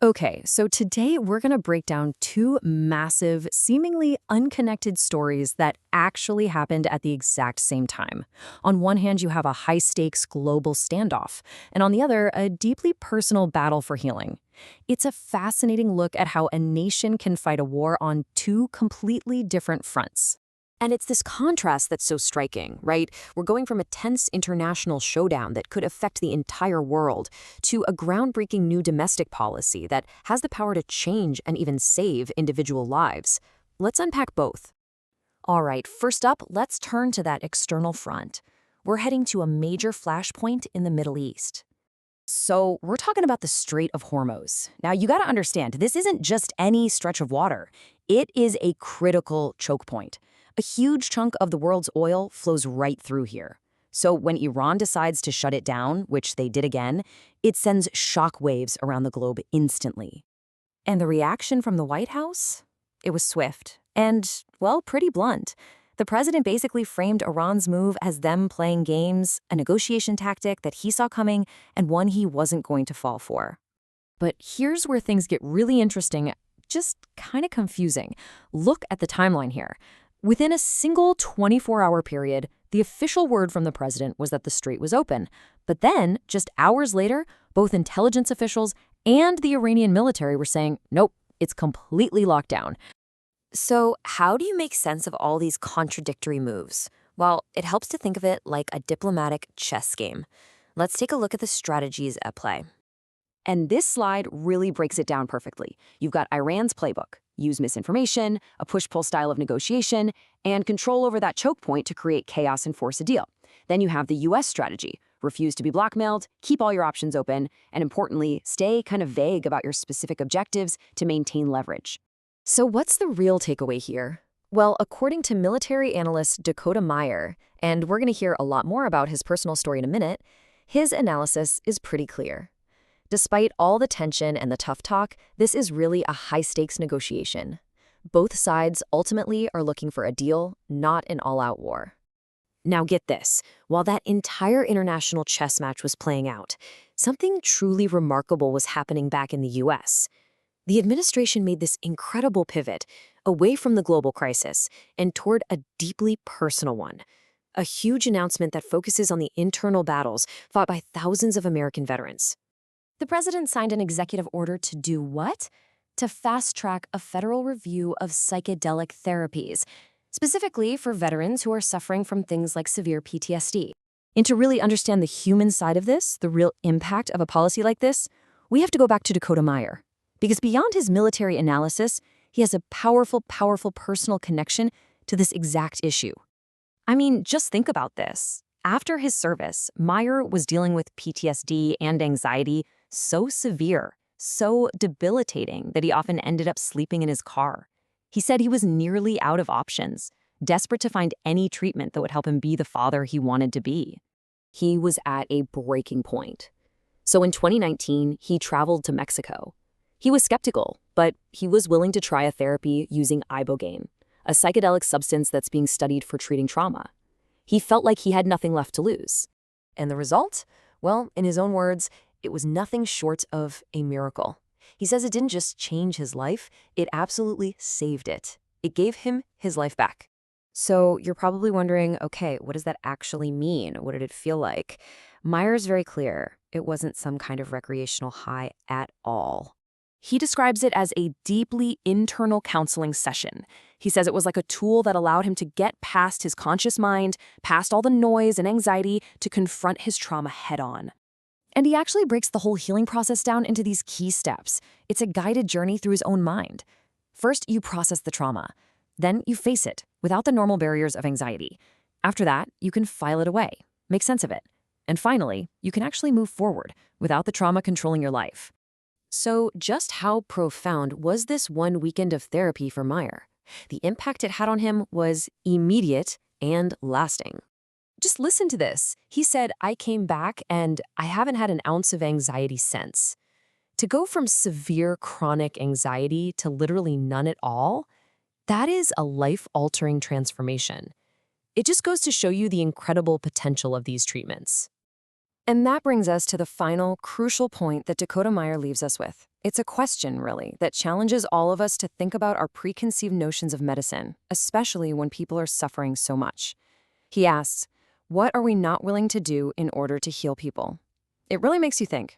Okay, so today we're going to break down two massive, seemingly unconnected stories that actually happened at the exact same time. On one hand, you have a high stakes global standoff, and on the other, a deeply personal battle for healing. It's a fascinating look at how a nation can fight a war on two completely different fronts. And it's this contrast that's so striking, right? We're going from a tense international showdown that could affect the entire world to a groundbreaking new domestic policy that has the power to change and even save individual lives. Let's unpack both. All right, first up, let's turn to that external front. We're heading to a major flashpoint in the Middle East. So, we're talking about the Strait of Hormuz. Now, you got to understand, this isn't just any stretch of water. It is a critical choke point. A huge chunk of the world's oil flows right through here. So when Iran decides to shut it down, which they did again, it sends shock waves around the globe instantly. And the reaction from the White House? It was swift and, well, pretty blunt. The president basically framed Iran's move as them playing games, a negotiation tactic that he saw coming and one he wasn't going to fall for. But here's where things get really interesting, just kind of confusing. Look at the timeline here. Within a single 24-hour period, the official word from the president was that the strait was open. But then, just hours later, both intelligence officials and the Iranian military were saying, nope, it's completely locked down. So how do you make sense of all these contradictory moves? Well, it helps to think of it like a diplomatic chess game. Let's take a look at the strategies at play. And this slide really breaks it down perfectly. You've got Iran's playbook: use misinformation, a push-pull style of negotiation, and control over that choke point to create chaos and force a deal. Then you have the U.S. strategy: refuse to be blackmailed, keep all your options open, and importantly, stay kind of vague about your specific objectives to maintain leverage. So what's the real takeaway here? Well, according to military analyst Dakota Meyer, and we're going to hear a lot more about his personal story in a minute, his analysis is pretty clear. Despite all the tension and the tough talk, this is really a high-stakes negotiation. Both sides ultimately are looking for a deal, not an all-out war. Now get this, while that entire international chess match was playing out, something truly remarkable was happening back in the U.S. The administration made this incredible pivot away from the global crisis and toward a deeply personal one. A huge announcement that focuses on the internal battles fought by thousands of American veterans. The president signed an executive order to do what? To fast-track a federal review of psychedelic therapies, specifically for veterans who are suffering from things like severe PTSD. And to really understand the human side of this, the real impact of a policy like this, we have to go back to Dakota Meyer. Because beyond his military analysis, he has a powerful personal connection to this exact issue. I mean, just think about this. After his service, Meyer was dealing with PTSD and anxiety so severe, so debilitating that he often ended up sleeping in his car. He said he was nearly out of options, desperate to find any treatment that would help him be the father he wanted to be. He was at a breaking point. So in 2019, he traveled to Mexico. He was skeptical, but he was willing to try a therapy using ibogaine, a psychedelic substance that's being studied for treating trauma. He felt like he had nothing left to lose. And the result? Well, in his own words, it was nothing short of a miracle. He says it didn't just change his life, it absolutely saved it. It gave him his life back. So you're probably wondering, okay, what does that actually mean? What did it feel like? Meyer's very clear. It wasn't some kind of recreational high at all. He describes it as a deeply internal counseling session. He says it was like a tool that allowed him to get past his conscious mind, past all the noise and anxiety, to confront his trauma head-on. And he actually breaks the whole healing process down into these key steps. It's a guided journey through his own mind. First, you process the trauma. Then you face it without the normal barriers of anxiety. After that, you can file it away, make sense of it. And finally, you can actually move forward without the trauma controlling your life. So just how profound was this one weekend of therapy for Meyer? The impact it had on him was immediate and lasting. Just listen to this. He said, "I came back and I haven't had an ounce of anxiety since." To go from severe chronic anxiety to literally none at all, that is a life-altering transformation. It just goes to show you the incredible potential of these treatments. And that brings us to the final, crucial point that Dakota Meyer leaves us with. It's a question, really, that challenges all of us to think about our preconceived notions of medicine, especially when people are suffering so much. He asks, what are we not willing to do in order to heal people? It really makes you think.